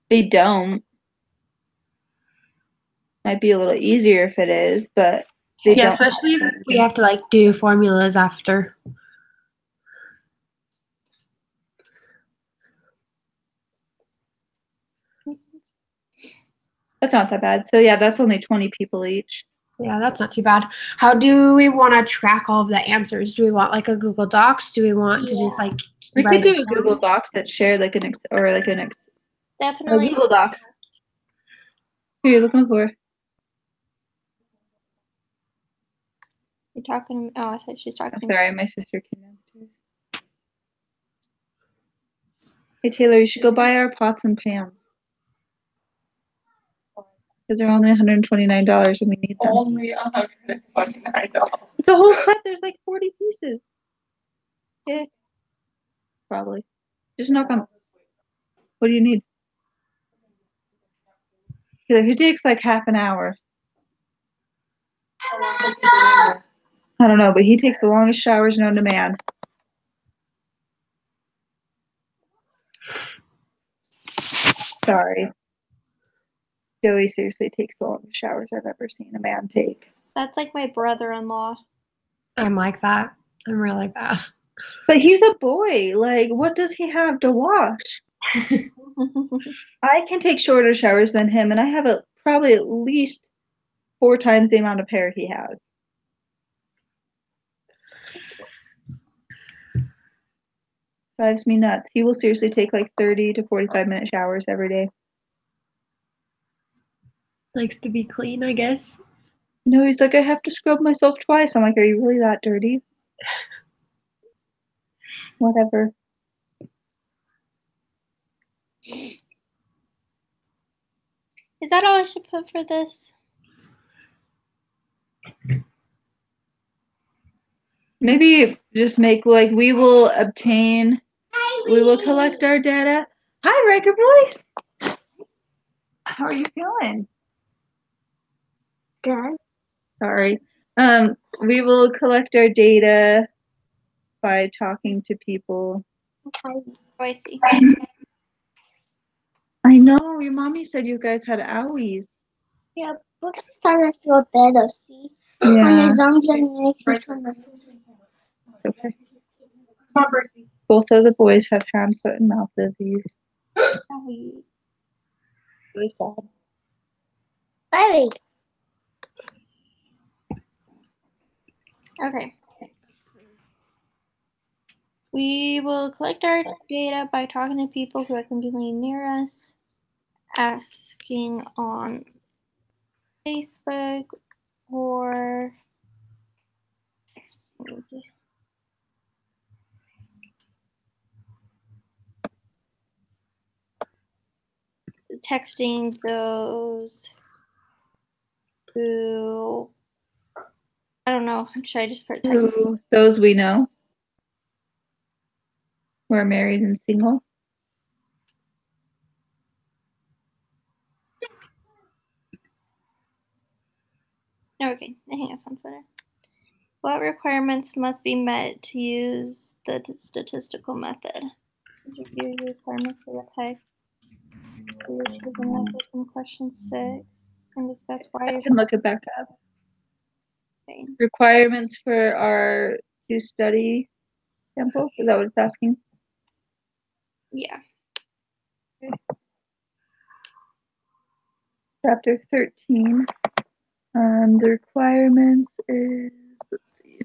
They don't. Might be a little easier if it is, but they Yeah, don't. especially if we have to like do formulas after. That's not that bad. So yeah, that's only 20 people each. Yeah, that's not too bad. How do we want to track all of the answers? Do we want like a Google Docs? Do we want to just like We could write do it a down? Google Docs that's shared like Definitely. Google Docs. Who are you looking for? You're talking. Oh, I thought she's talking. I'm sorry, my sister came downstairs. Hey Taylor, you should go buy our pots and pans. Because they're only $129 and we need them. Only $129. It's a whole set. There's like 40 pieces. Yeah. Probably. Just knock on. What do you need? It takes like half an hour. I don't know, but he takes the longest showers known to man. Sorry. Joey seriously takes the longest showers I've ever seen a man take. That's like my brother-in-law. I'm like that. I'm really bad. But he's a boy. Like, what does he have to wash? I can take shorter showers than him, and I have probably at least 4 times the amount of hair he has. Drives me nuts. He will seriously take like 30 to 45-minute showers every day. Likes to be clean, I guess. No, he's like, I have to scrub myself twice. I'm like, are you really that dirty? Whatever. Is that all I should put for this? Maybe just make like we will collect our data. Hi, Riker boy. How are you feeling? Good. Sorry. We will collect our data by talking to people. Okay. Oh, I see. I know, your mommy said you guys had owies. Yeah, books starting to feel better, see? Yeah. As long as I make this one. It's okay. Both of the boys have hand, foot, and mouth disease. Really sad. Baby. Okay. We will collect our data by talking to people who are conveniently near us, asking on Facebook or texting those who, I don't know, should I just put texting? Who, those we know who are married and single. Okay, I think that sounds better. What requirements must be met to use the statistical method? Review the requirements for the text. We choose a method from question 6 and discuss why. I can look it back up. Okay. Requirements for our to study sample. Is that what it's asking? Yeah. Okay. Chapter 13. The requirements is, let's see.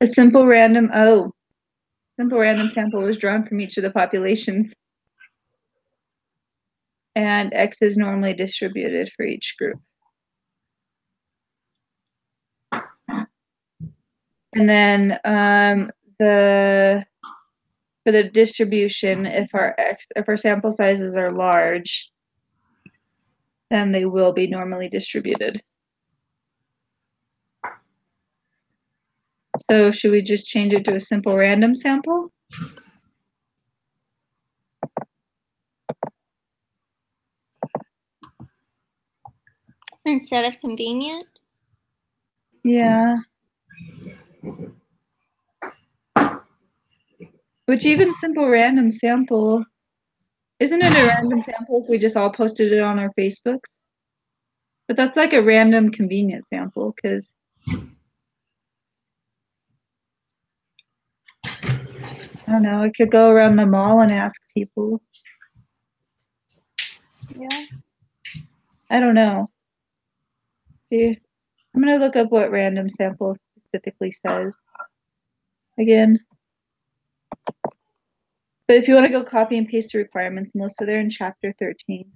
A simple random sample was drawn from each of the populations. And X is normally distributed for each group. And then for the distribution, if our sample sizes are large, then they will be normally distributed. So should we just change it to a simple random sample? Instead of convenient? Yeah. Which even simple random sample, isn't it a random sample if we just all posted it on our Facebooks? But that's like a random convenient sample because I don't know, I could go around the mall and ask people. Yeah. I don't know. See, I'm gonna look up what random sample specifically says again. But if you want to go copy and paste the requirements, Melissa, they're in chapter 13.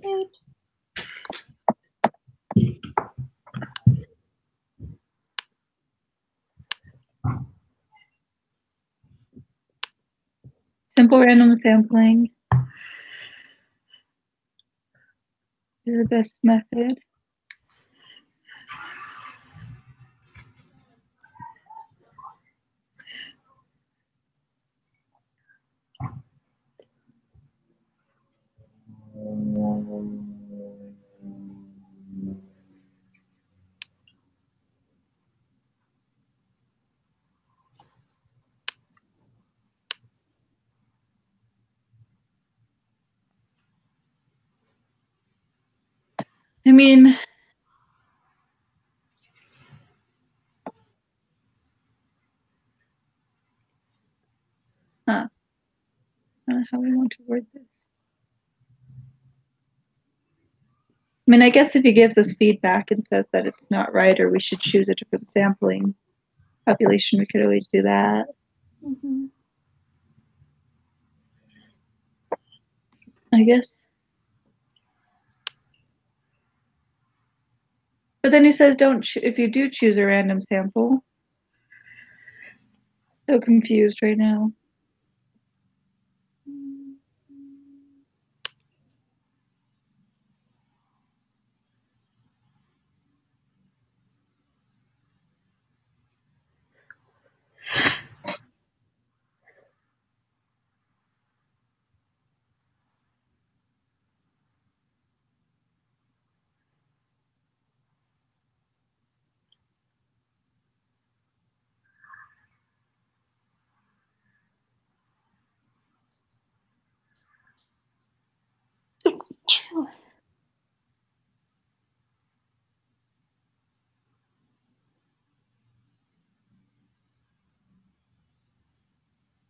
Good. Simple random sampling is the best method. I mean, I don't know how we want to word this. I mean, I guess if he gives us feedback and says that it's not right or we should choose a different sampling population, we could always do that. Mm-hmm. I guess. But then he says, if you do choose a random sample. So confused right now.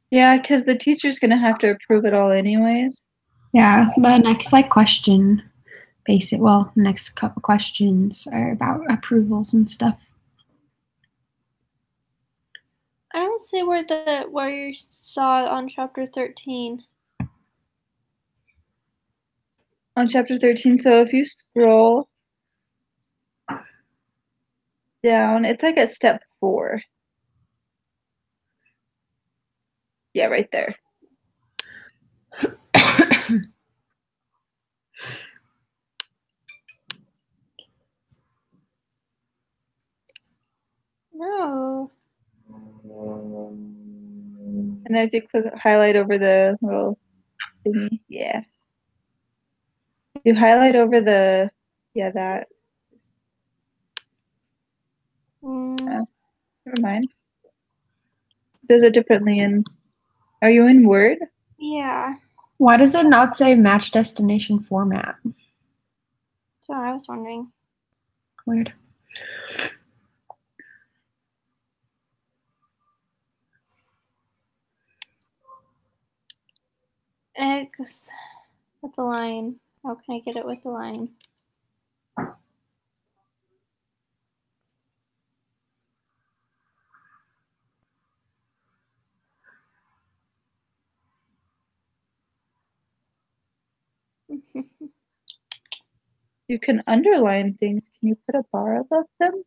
Yeah, because the teacher's going to have to approve it all anyways. Yeah, the next question, next couple questions are about approvals and stuff. I don't see where you saw it on chapter 13. On chapter 13, so if you scroll down, it's like at step 4. Yeah, right there. No. And then if you click highlight over the little thingy, yeah. You highlight over the, yeah, that. Mm, Never mind. Does it differently in, are you in Word? yeah. Why does it not say match destination format? So I was wondering. Weird. X with the line. How can I get it with the line? You can underline things. Can you put a bar above them?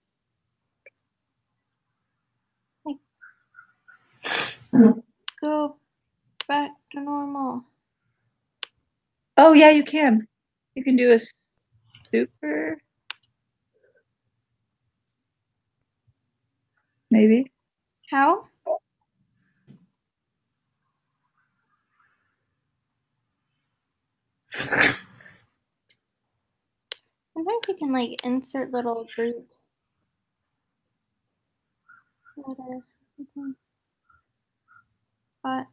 Go back to normal. Oh, yeah, you can. You can do a super. Maybe. How? Sometimes you can like insert little Greek letters. But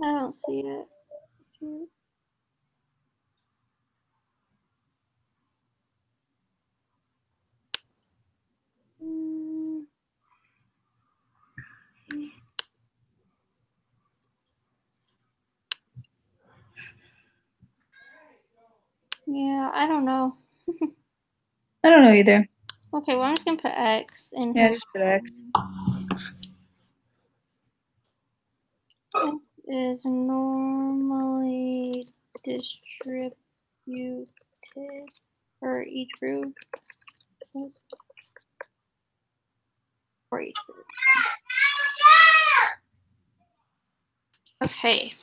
I don't see it. Mm. Yeah, I don't know. I don't know either. Okay, well I'm just gonna put X in Yeah, here. just put X. X is normally distributed for each group. For each group. Okay.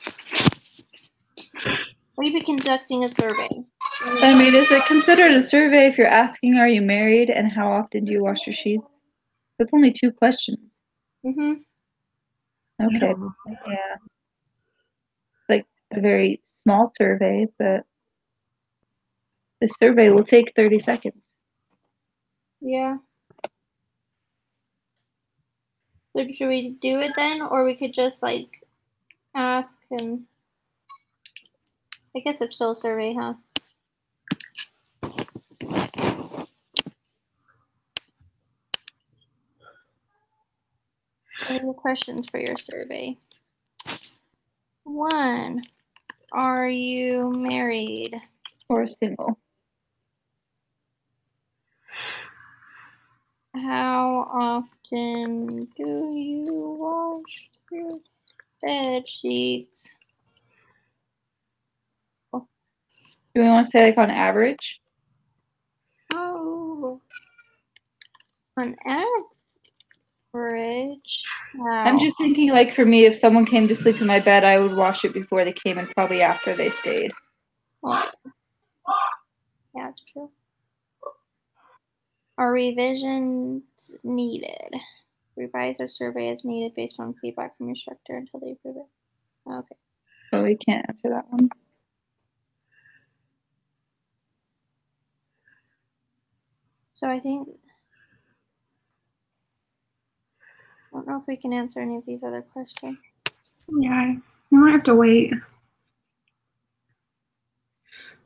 Will you be conducting a survey? I mean, is it considered a survey if you're asking, are you married and how often do you wash your sheets? That's only 2 questions. Mm-hmm. Okay. Yeah. Like a very small survey, but the survey will take 30 seconds. Yeah. So should we do it then, or we could just like ask and I guess it's still a survey, huh? What are your questions for your survey? 1. Are you married? Or single. How often do you wash your bed sheets? Do we want to say like on average? Oh, on average. I'm just thinking like for me, if someone came to sleep in my bed, I would wash it before they came and probably after they stayed. Well, yeah, that's true. Are revisions needed? Revise or survey as needed based on feedback from your instructor until they approve it. Okay. So we can't answer that one. So I think I don't know if we can answer any of these other questions. Yeah, you might have to wait.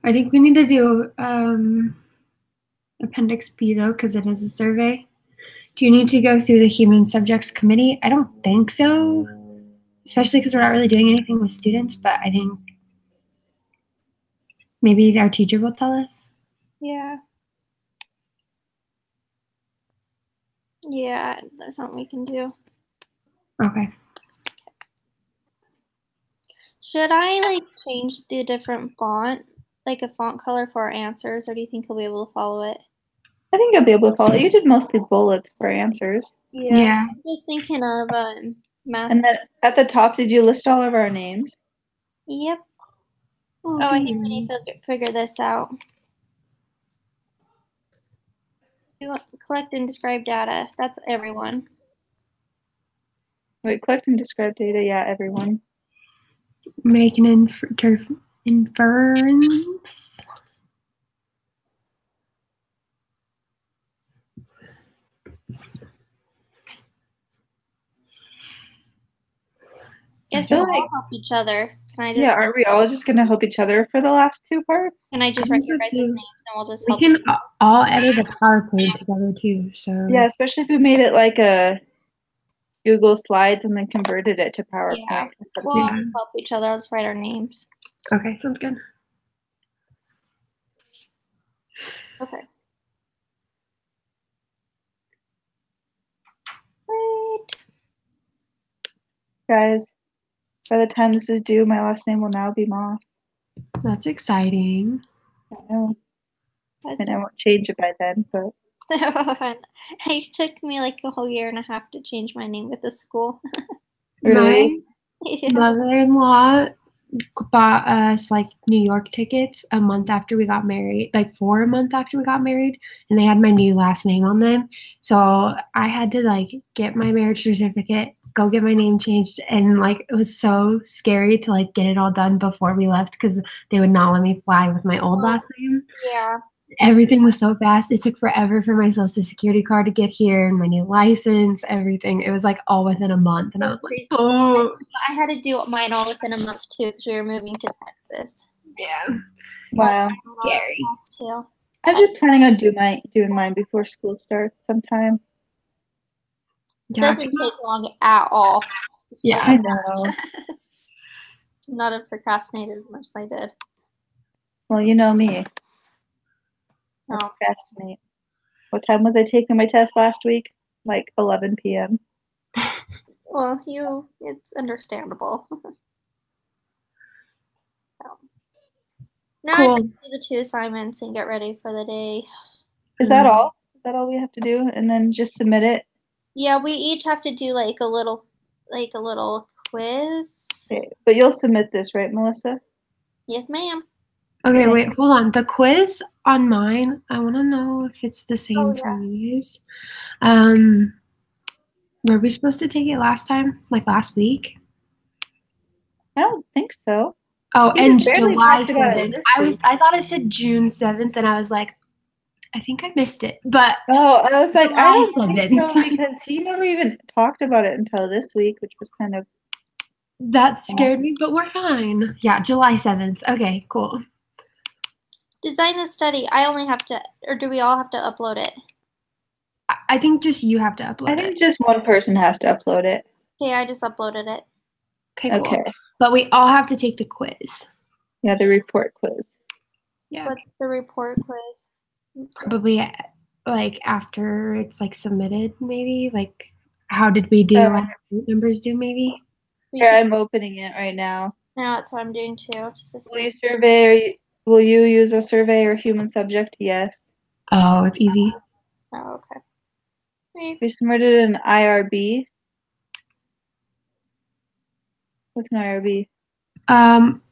I think we need to do Appendix B though, because it is a survey. Do you need to go through the Human Subjects Committee? I don't think so, especially because we're not really doing anything with students, but I think Maybe our teacher will tell us. Yeah. Yeah, that's something we can do. Okay. Should I like change the different font, like a font color for our answers, or do you think he'll be able to follow it? I think you'll be able to follow. You did mostly bullets for answers. Yeah. I'm just thinking of math. And then at the top, did you list all of our names? Yep. Oh, I think we need to figure this out. We want to collect and describe data. That's everyone. Wait, collect and describe data. Yeah, everyone. Make an inference. Guess feel we'll all like- help each other. Can I just? Yeah, aren't we all just gonna help each other for the last two parts? Can I just I write think your so guys' too. names and we'll just We help? can all edit a PowerPoint together too. So Yeah, especially if we made it like a Google Slides and then converted it to PowerPoint. Yeah. or something. We'll all just help each other. I'll just write our names. Okay, sounds good. Okay. Right. Guys, by the time this is due, my last name will now be Moss. That's exciting. I know. That's And I won't change it by then, but it took me like a whole year and a half to change my name with the school. really, My mother-in-law bought us like New York tickets a month after we got married, like for a month after we got married, and they had my new last name on them. So I had to like get my marriage certificate, go get my name changed, and like it was so scary to like get it all done before we left because they would not let me fly with my old last name. Yeah. Everything was so fast. It took forever for my social security card to get here and my new license, everything. It was like all within a month. And I was like, oh. I had to do mine all within a month too because we were moving to Texas. Yeah. wow. Scary. Too. I'm just planning on doing mine before school starts sometime. It doesn't take long at all. Yeah. I know. Not a procrastinator as much as I did. Well, you know me. I Oh. procrastinate. What time was I taking my test last week? Like 11 p.m. Well, it's understandable. So. Now I Cool. just do the 2 assignments and get ready for the day. Is that all? Is that all we have to do? And then just submit it? Yeah, we each have to do like a little quiz. Okay. But you'll submit this, right, Melissa? Yes, ma'am. Okay, wait, hold on. The quiz on mine, I want to know if it's the same Oh, for yeah. you guys. Were we supposed to take it last time, like last week? I don't think so. Oh, We and just barely July talked about it 7th. this I week. thought it said June 7th, and I was like, I think I missed it. But Oh, I was like, I don't July think so 7th. because he never even talked about it until this week, which was kind of that scared me, but we're fine. Yeah, July 7th. Okay, cool. Design the study. I only have to, or do we all have to upload it? I think just you have to upload I think it. just one person has to upload it. Okay, I just uploaded it. Okay, cool. Okay. But we all have to take the quiz. Yeah, the report quiz. Yeah, What's the report quiz? probably like after it's like submitted, maybe. Like, how did we do? How did the numbers do, maybe? Here, I'm opening it right now. Now that's what I'm doing too. Just to Will see. you survey? Will you use a survey or human subject? Yes. Oh, it's easy. Oh, okay. Wait. We submitted an IRB. What's an IRB?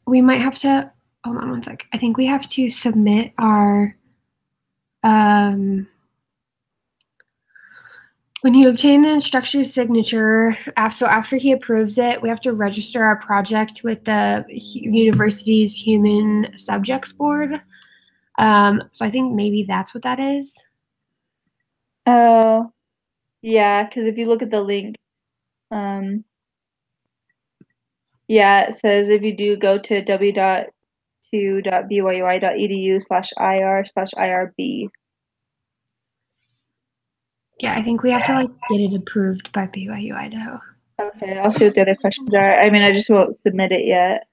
We might have to hold on one sec. I think we have to submit our when you obtain the instructor's signature, so after he approves it, we have to register our project with the university's Human Subjects Board. So I think maybe that's what that is. Oh, yeah, because if you look at the link, yeah, it says if you do go to w.2.byui.edu/ir/IRB. Yeah, I think we have to like get it approved by BYU Idaho. Okay, I'll see what the other questions are. I mean, I just won't submit it yet.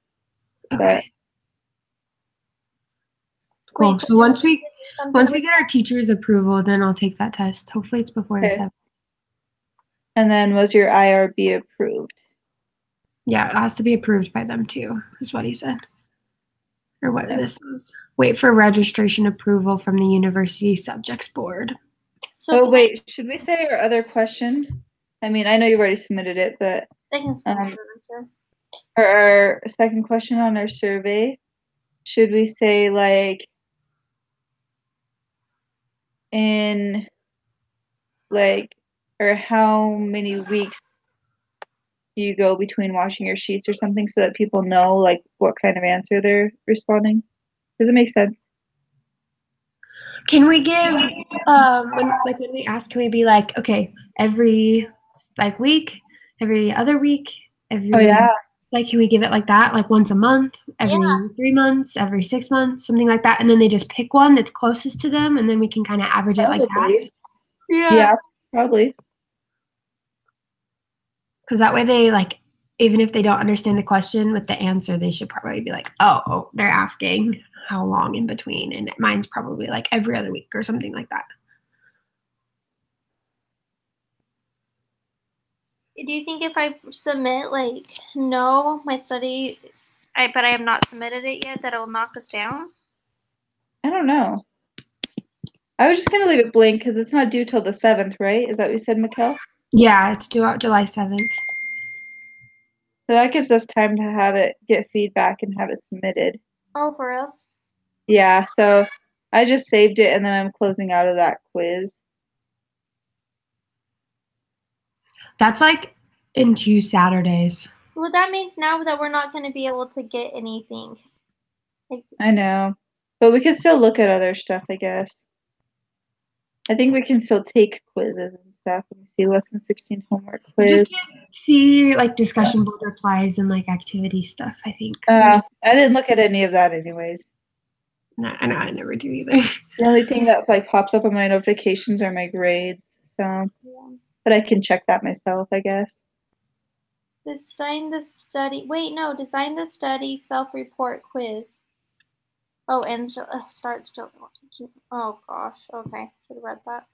Okay. Cool. Wait, So once we something get our teacher's approval, then I'll take that test. Hopefully it's before the Okay. 7th. And then was your IRB approved? Yeah, it has to be approved by them too, is what he said. Or what Okay. this is. Wait for registration approval from the University Subjects Board. So Oh, wait, should we say our other question? I mean, I know you've already submitted it, but they can speak um, to the answer. for our second question on our survey, should we say like in like, or how many weeks do you go between washing your sheets or something so that people know like what kind of answer they're responding? Does it make sense? Can we give when we ask, can we be like, okay, every like week, every other week, every Oh yeah, like can we give it like that? Like once a month, every 3 months, every 6 months, something like that. And then they just pick one that's closest to them and then we can kind of average it like that. probably. Yeah, probably. Because that way they like, even if they don't understand the question with the answer, they should probably be like, oh, they're asking how long in between. And mine's probably like every other week or something like that. Do you think if I submit like no, my study, but I have not submitted it yet, that it will knock us down? I don't know. I was just gonna leave it blank because it's not due till the 7th, right? Is that what you said, Mikkel? Yeah, it's due out July 7th. So that gives us time to have it get feedback and have it submitted. Oh, for us? Yeah, so I just saved it and then I'm closing out of that quiz. That's like in 2 Saturdays. Well, that means now that we're not going to be able to get anything. Like, I know. But we can still look at other stuff, I guess. I think we can still take quizzes and stuff. Let me see, lesson 16 homework We quiz. just can't see like discussion board replies and like activity stuff, I think. I didn't look at any of that anyways. No, I know, I never do either. The only thing that like pops up on my notifications are my grades. So, yeah. but I can check that myself, I guess. Design the study. Wait, no. Design the study self-report quiz. Oh, and starts. Oh gosh. Okay, should have read that.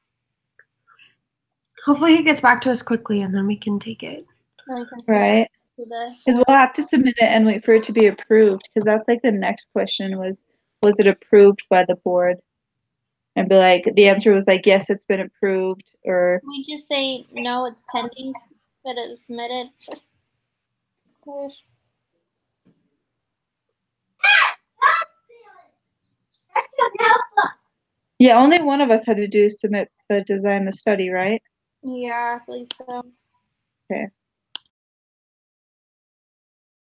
Hopefully he gets back to us quickly and then we can take it. Then we can Right. the Because we'll have to submit it and wait for it to be approved. Because that's like the next question was it approved by the board? And be like, the answer was like, yes, it's been approved, or Can we just say no, it's pending, but it was submitted. Gosh. yeah, only one of us had to submit the design the study, right? Yeah, I believe so. Okay.